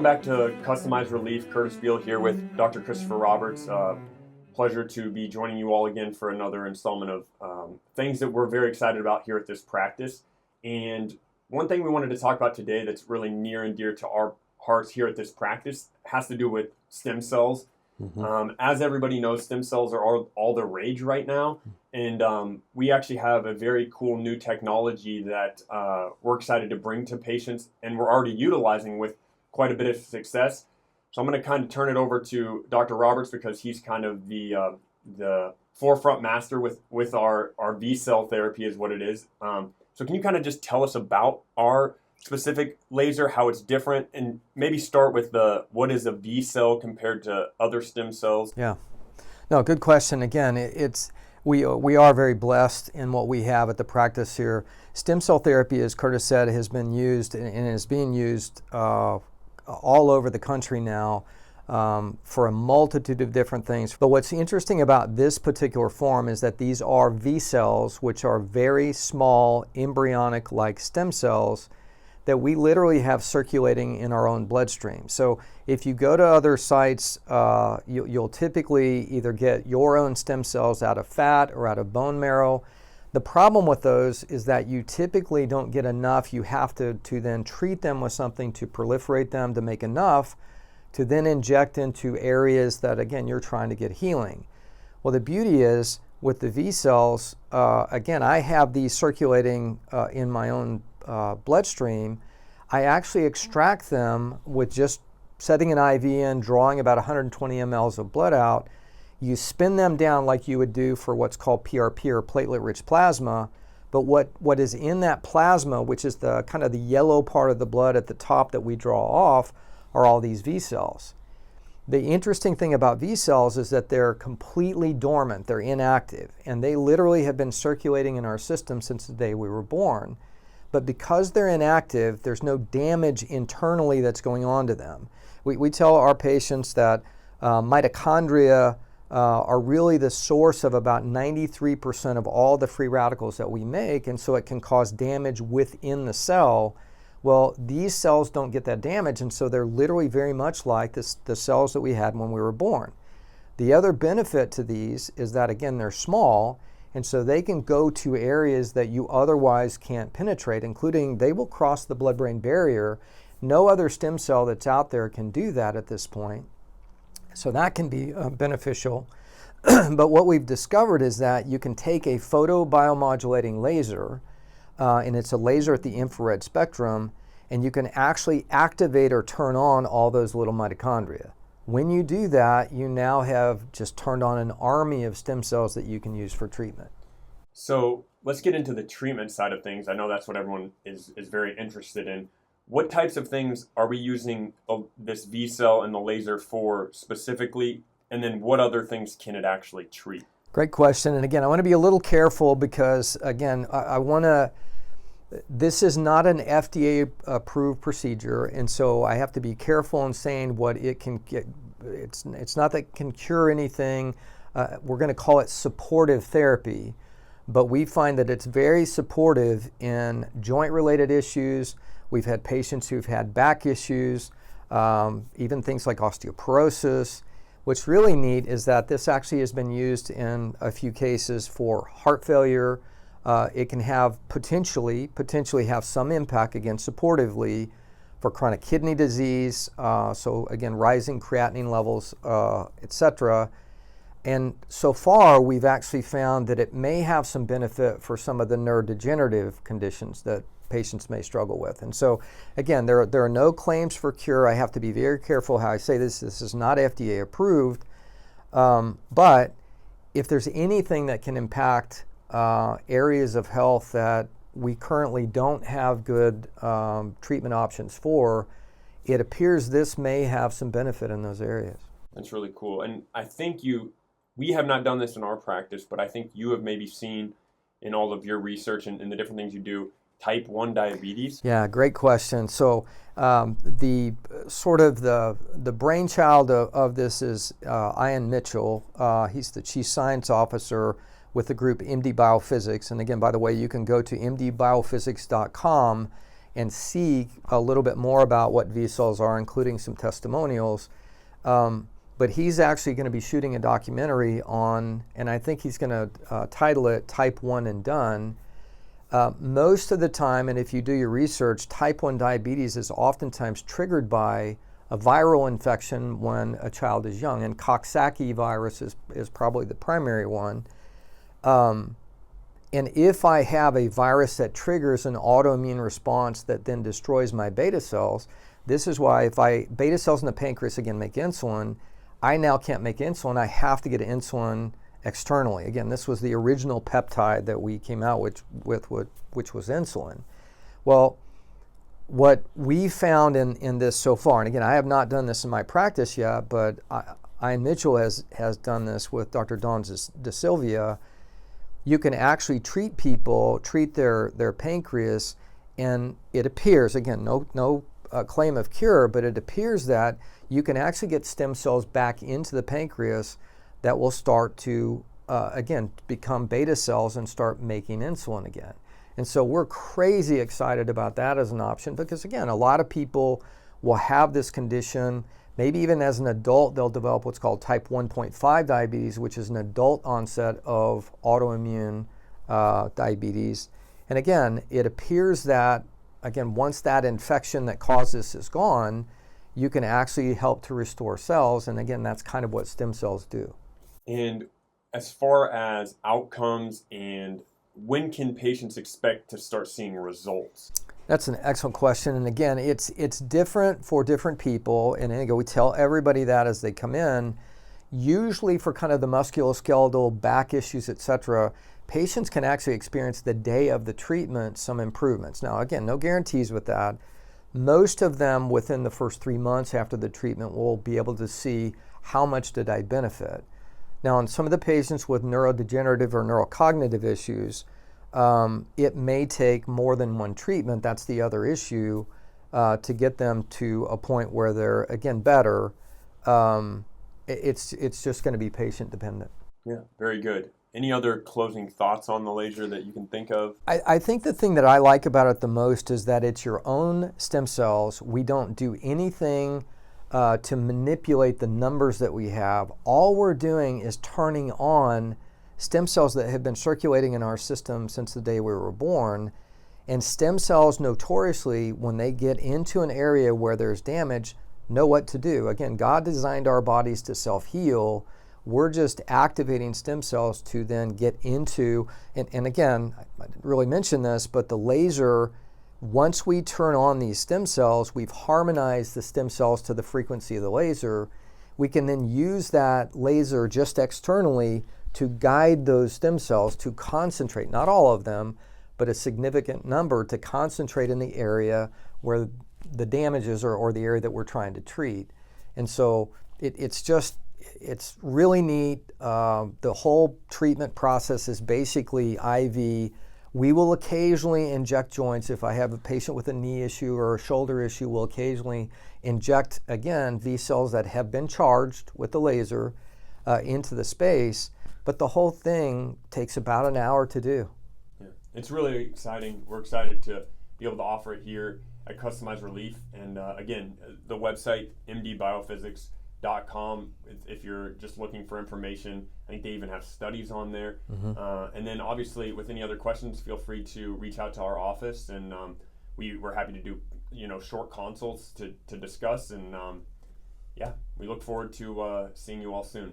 back to Customized Relief. Curtis Beal here with Dr. Christopher Roberts. Pleasure to be joining you all again for another installment of things that we're very excited about here at this practice. And one thing we wanted to talk about today that's really near and dear to our hearts here at this practice has to do with stem cells. As everybody knows, stem cells are all the rage right now. And we actually have a very cool new technology that we're excited to bring to patients, and we're already utilizing with quite a bit of success. So I'm going to kind of turn it over to Dr. Roberts because he's kind of the forefront master with our VSEL therapy is what it is. So can you kind of just tell us about our specific laser, how it's different, and maybe start with what is a VSEL compared to other stem cells? Yeah, no, good question. Again, we are very blessed in what we have at the practice here. Stem cell therapy, as Curtis said, has been used and is being used all over the country now for a multitude of different things. But what's interesting about this particular form is that these are VSELs, which are very small embryonic-like stem cells that we literally have circulating in our own bloodstream. So if you go to other sites, you'll typically either get your own stem cells out of fat or out of bone marrow. The problem with those is that you typically don't get enough. You have to then treat them with something to proliferate them to make enough to then inject into areas that, again, you're trying to get healing. Well, the beauty is with the VSELs, again, I have these circulating in my own bloodstream. I actually extract them with just setting an IV in, drawing about 120 mLs of blood out. You spin them down like you would do for what's called PRP or platelet-rich plasma. But what is in that plasma, which is the kind of the yellow part of the blood at the top that we draw off, are all these VSELs. The interesting thing about VSELs is that they're completely dormant, they're inactive, and they literally have been circulating in our system since the day we were born. But because they're inactive, there's no damage internally that's going on to them. We tell our patients that mitochondria are really the source of about 93% of all the free radicals that we make, and so it can cause damage within the cell. Well, these cells don't get that damage, and so they're literally very much like the cells that we had when we were born. The other benefit to these is that, again, they're small, and so they can go to areas that you otherwise can't penetrate, including they will cross the blood-brain barrier. No other stem cell that's out there can do that at this point. So that can be beneficial. But what we've discovered is that you can take a photobiomodulating laser, and it's a laser at the infrared spectrum, and you can actually activate or turn on all those little mitochondria. When you do that, you now have just turned on an army of stem cells that you can use for treatment. So let's get into the treatment side of things. I know that's what everyone is very interested in. What types of things are we using this VSEL and the laser for specifically, and then what other things can it actually treat? Great question. And again, I want to be a little careful because, again, this is not an FDA-approved procedure, and so I have to be careful in saying what it can get. It's not that it can cure anything. We're going to call it supportive therapy, but we find that it's very supportive in joint-related issues. We've had patients who've had back issues, even things like osteoporosis. What's really neat is that this actually has been used in a few cases for heart failure. It can have potentially have some impact, again, supportively for chronic kidney disease. So again, rising creatinine levels, etc. And so far, we've actually found that it may have some benefit for some of the neurodegenerative conditions that patients may struggle with. And so, again, there are no claims for cure. I have to be very careful how I say this. This is not FDA approved. But if there's anything that can impact areas of health that we currently don't have good treatment options for, it appears this may have some benefit in those areas. That's really cool. And I think we have not done this in our practice, but I think you have maybe seen in all of your research and the different things you do, type 1 diabetes? Yeah, great question. So the brainchild of this is Ian Mitchell. He's the chief science officer with the group MD Biophysics. And again, by the way, you can go to mdbiophysics.com and see a little bit more about what VSELs are, including some testimonials. But he's actually going to be shooting a documentary on, and I think he's going to title it Type 1 and Done. Most of the time, and if you do your research, type 1 diabetes is oftentimes triggered by a viral infection when a child is young, and Coxsackie virus is probably the primary one. And if I have a virus that triggers an autoimmune response that then destroys my beta cells, this is why beta cells in the pancreas again make insulin, I now can't make insulin. I have to get insulin externally. Again, this was the original peptide that we came out with which was insulin. Well, what we found in this so far, and again, I have not done this in my practice yet, but Ian Mitchell has done this with Dr. Don De Silva. You can actually treat their pancreas, and it appears, again, no claim of cure, but it appears that you can actually get stem cells back into the pancreas that will start to, again, become beta cells and start making insulin again. And so we're crazy excited about that as an option because, again, a lot of people will have this condition. Maybe even as an adult, they'll develop what's called type 1.5 diabetes, which is an adult onset of autoimmune diabetes. And again, it appears that, again, once that infection that caused this is gone, you can actually help to restore cells. And again, that's kind of what stem cells do. And as far as outcomes and when can patients expect to start seeing results? That's an excellent question. And again, it's different for different people. And again, we tell everybody that as they come in. Usually for kind of the musculoskeletal, back issues, etc., patients can actually experience the day of the treatment some improvements. Now, again, no guarantees with that. Most of them within the first 3 months after the treatment will be able to see how much did I benefit. Now, in some of the patients with neurodegenerative or neurocognitive issues, it may take more than one treatment. That's the other issue, to get them to a point where they're, again, better. It's just going to be patient dependent. Yeah, very good. Any other closing thoughts on the laser that you can think of? I think the thing that I like about it the most is that it's your own stem cells. We don't do anything to manipulate the numbers that we have. All we're doing is turning on stem cells that have been circulating in our system since the day we were born. And stem cells notoriously, when they get into an area where there's damage, know what to do. Again, God designed our bodies to self-heal. We're just activating stem cells to then get into, and again, I didn't really mention this, but the laser, once we turn on these stem cells, we've harmonized the stem cells to the frequency of the laser. We can then use that laser just externally to guide those stem cells to concentrate, not all of them, but a significant number to concentrate in the area where the damage is or the area that we're trying to treat. And so it's really neat. The whole treatment process is basically IV. We will occasionally inject joints. If I have a patient with a knee issue or a shoulder issue, we'll occasionally inject, again, V cells that have been charged with the laser into the space. But the whole thing takes about an hour to do. Yeah, it's really exciting. We're excited to be able to offer it here at Customized Relief. And again, the website, mdbiophysics.com, if you're just looking for information. I think they even have studies on there. Mm-hmm. And then obviously with any other questions, feel free to reach out to our office, and we're happy to do short consults to discuss. And we look forward to seeing you all soon.